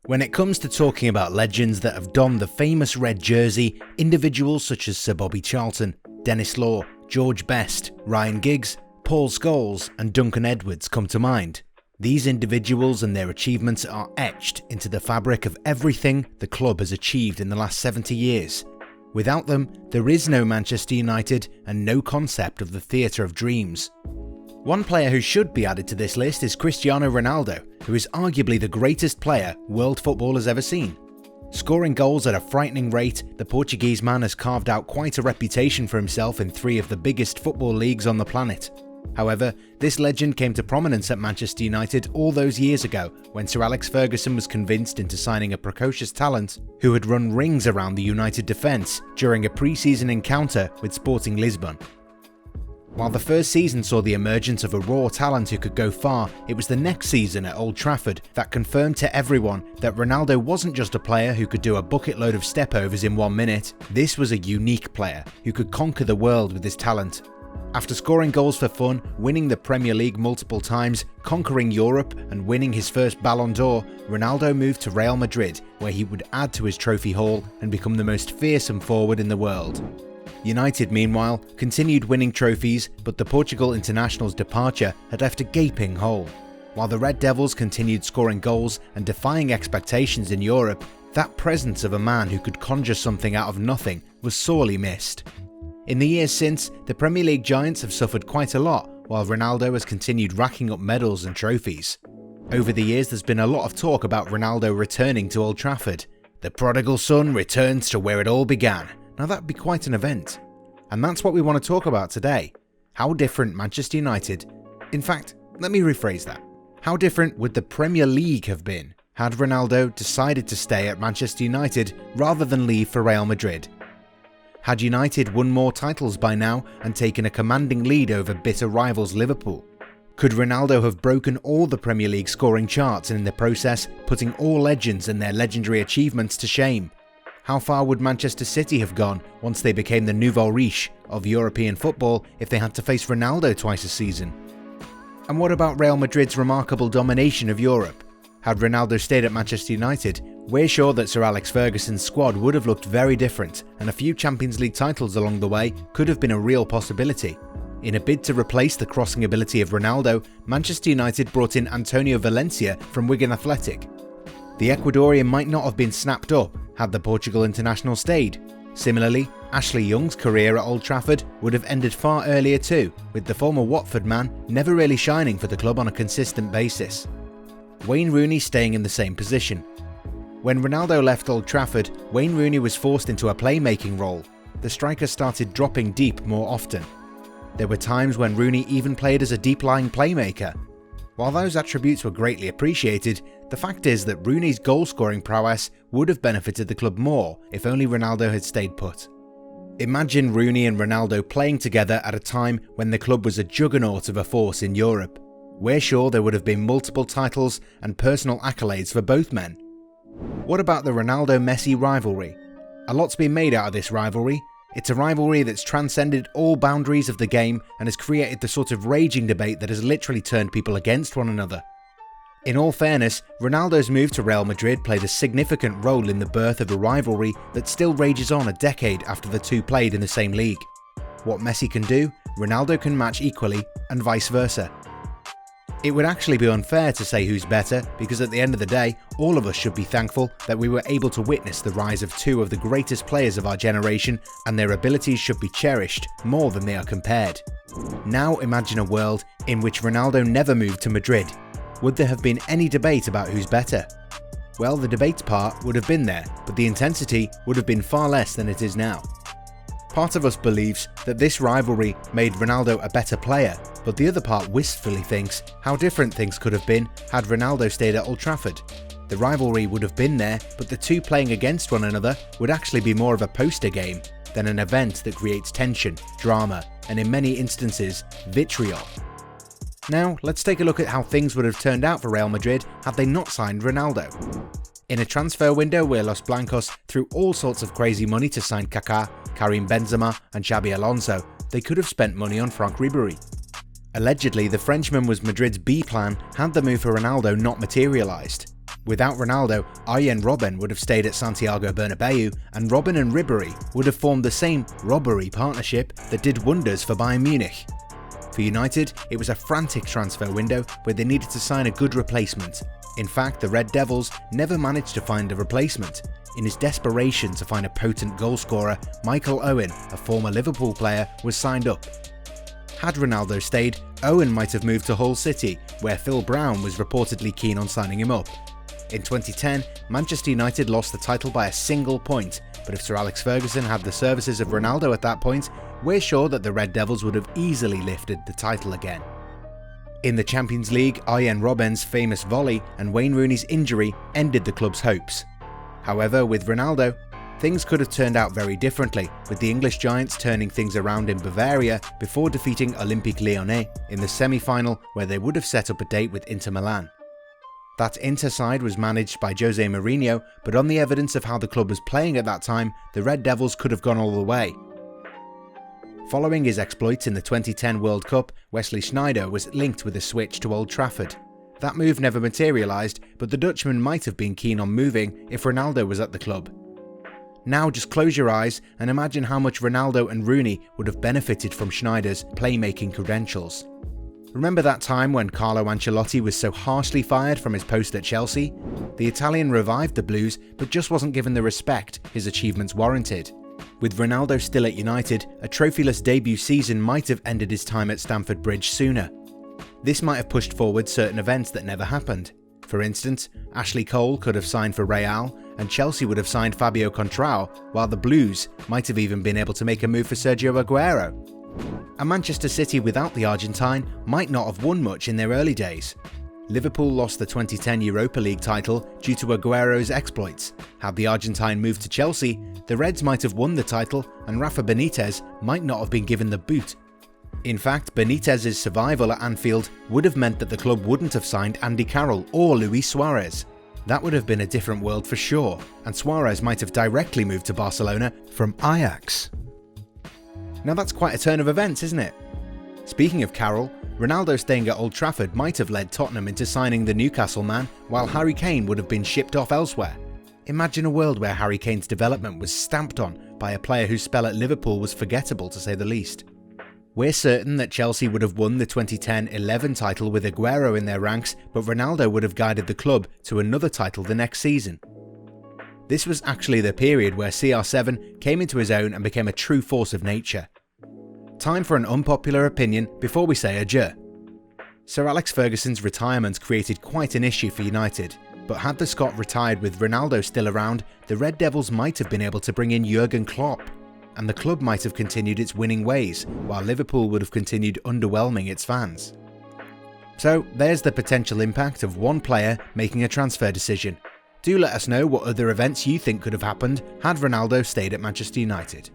When it comes to talking about legends that have donned the famous red jersey, individuals such as Sir Bobby Charlton, Dennis Law, George Best, Ryan Giggs, Paul Scholes and Duncan Edwards come to mind. These individuals and their achievements are etched into the fabric of everything the club has achieved in the last 70 years. Without them, there is no Manchester United and no concept of the theatre of dreams. One player who should be added to this list is Cristiano Ronaldo, who is arguably the greatest player world football has ever seen. Scoring goals at a frightening rate, the Portuguese man has carved out quite a reputation for himself in 3 of the biggest football leagues on the planet. However, this legend came to prominence at Manchester United all those years ago when Sir Alex Ferguson was convinced into signing a precocious talent who had run rings around the United defence during a pre-season encounter with Sporting Lisbon. While the first season saw the emergence of a raw talent who could go far, it was the next season at Old Trafford that confirmed to everyone that Ronaldo wasn't just a player who could do a bucket load of stepovers in 1 minute. This was a unique player who could conquer the world with his talent. After scoring goals for fun, winning the Premier League multiple times, conquering Europe and winning his first Ballon d'Or, Ronaldo moved to Real Madrid, where he would add to his trophy haul and become the most fearsome forward in the world. United, meanwhile, continued winning trophies, but the Portugal international's departure had left a gaping hole. While the Red Devils continued scoring goals and defying expectations in Europe, that presence of a man who could conjure something out of nothing was sorely missed. In the years since, the Premier League giants have suffered quite a lot, while Ronaldo has continued racking up medals and trophies. Over the years, there's been a lot of talk about Ronaldo returning to Old Trafford. The prodigal son returns to where it all began. Now that'd be quite an event. And that's what we want to talk about today. How different Manchester United, in fact, let me rephrase that. How different would the Premier League have been had Ronaldo decided to stay at Manchester United rather than leave for Real Madrid? Had United won more titles by now and taken a commanding lead over bitter rivals Liverpool? Could Ronaldo have broken all the Premier League scoring charts and in the process putting all legends and their legendary achievements to shame? How far would Manchester City have gone once they became the nouveau riche of European football if they had to face Ronaldo twice a season? And what about Real Madrid's remarkable domination of Europe? Had Ronaldo stayed at Manchester United, we're sure that Sir Alex Ferguson's squad would have looked very different, and a few Champions League titles along the way could have been a real possibility. In a bid to replace the crossing ability of Ronaldo, Manchester United brought in Antonio Valencia from Wigan Athletic. The Ecuadorian might not have been snapped up had the Portugal international stayed. Similarly, Ashley Young's career at Old Trafford would have ended far earlier too, with the former Watford man never really shining for the club on a consistent basis. Wayne Rooney staying in the same position. When Ronaldo left Old Trafford, Wayne Rooney was forced into a playmaking role. The striker started dropping deep more often. There were times when Rooney even played as a deep-lying playmaker. While those attributes were greatly appreciated, the fact is that Rooney's goal-scoring prowess would have benefited the club more if only Ronaldo had stayed put. Imagine Rooney and Ronaldo playing together at a time when the club was a juggernaut of a force in Europe. We're sure there would have been multiple titles and personal accolades for both men. What about the Ronaldo-Messi rivalry? A lot's been made out of this rivalry. It's a rivalry that's transcended all boundaries of the game and has created the sort of raging debate that has literally turned people against one another. In all fairness, Ronaldo's move to Real Madrid played a significant role in the birth of a rivalry that still rages on a decade after the two played in the same league. What Messi can do, Ronaldo can match equally, and vice versa. It would actually be unfair to say who's better, because at the end of the day, all of us should be thankful that we were able to witness the rise of 2 of the greatest players of our generation, and their abilities should be cherished more than they are compared. Now imagine a world in which Ronaldo never moved to Madrid. Would there have been any debate about who's better? Well, the debate part would have been there, but the intensity would have been far less than it is now. Part of us believes that this rivalry made Ronaldo a better player, but the other part wistfully thinks how different things could have been had Ronaldo stayed at Old Trafford. The rivalry would have been there, but the two playing against one another would actually be more of a poster game than an event that creates tension, drama, and in many instances, vitriol. Now, let's take a look at how things would have turned out for Real Madrid had they not signed Ronaldo. In a transfer window where Los Blancos threw all sorts of crazy money to sign Kaká, Karim Benzema and Xabi Alonso, they could have spent money on Franck Ribéry. Allegedly, the Frenchman was Madrid's B plan had the move for Ronaldo not materialised. Without Ronaldo, Arjen Robben would have stayed at Santiago Bernabeu, and Robben and Ribéry would have formed the same robbery partnership that did wonders for Bayern Munich. For United, it was a frantic transfer window where they needed to sign a good replacement. In fact, the Red Devils never managed to find a replacement. In his desperation to find a potent goalscorer, Michael Owen, a former Liverpool player, was signed up. Had Ronaldo stayed, Owen might have moved to Hull City, where Phil Brown was reportedly keen on signing him up. In 2010, Manchester United lost the title by a single point, but if Sir Alex Ferguson had the services of Ronaldo at that point, we're sure that the Red Devils would have easily lifted the title again. In the Champions League, Arjen Robben's famous volley and Wayne Rooney's injury ended the club's hopes. However, with Ronaldo, things could have turned out very differently, with the English Giants turning things around in Bavaria before defeating Olympique Lyonnais in the semi-final, where they would have set up a date with Inter Milan. That Inter side was managed by Jose Mourinho, but on the evidence of how the club was playing at that time, the Red Devils could have gone all the way. Following his exploits in the 2010 World Cup, Wesley Sneijder was linked with a switch to Old Trafford. That move never materialised, but the Dutchman might have been keen on moving if Ronaldo was at the club. Now just close your eyes and imagine how much Ronaldo and Rooney would have benefited from Sneijder's playmaking credentials. Remember that time when Carlo Ancelotti was so harshly fired from his post at Chelsea? The Italian revived the Blues, but just wasn't given the respect his achievements warranted. With Ronaldo still at United, a trophyless debut season might have ended his time at Stamford Bridge sooner. This might have pushed forward certain events that never happened. For instance, Ashley Cole could have signed for Real, and Chelsea would have signed Fabio Contrao, while the Blues might have even been able to make a move for Sergio Aguero. And Manchester City without the Argentine might not have won much in their early days. Liverpool lost the 2010 Europa League title due to Aguero's exploits. Had the Argentine moved to Chelsea, the Reds might have won the title and Rafa Benitez might not have been given the boot. In fact, Benitez's survival at Anfield would have meant that the club wouldn't have signed Andy Carroll or Luis Suarez. That would have been a different world for sure, and Suarez might have directly moved to Barcelona from Ajax. Now that's quite a turn of events, isn't it? Speaking of Carroll, Ronaldo staying at Old Trafford might have led Tottenham into signing the Newcastle man, while Harry Kane would have been shipped off elsewhere. Imagine a world where Harry Kane's development was stamped on by a player whose spell at Liverpool was forgettable to say the least. We're certain that Chelsea would have won the 2010-11 title with Aguero in their ranks, but Ronaldo would have guided the club to another title the next season. This was actually the period where CR7 came into his own and became a true force of nature. Time for an unpopular opinion before we say adieu. Sir Alex Ferguson's retirement created quite an issue for United, but had the Scot retired with Ronaldo still around, the Red Devils might have been able to bring in Jurgen Klopp, and the club might have continued its winning ways, while Liverpool would have continued underwhelming its fans. So there's the potential impact of one player making a transfer decision. Do let us know what other events you think could have happened had Ronaldo stayed at Manchester United.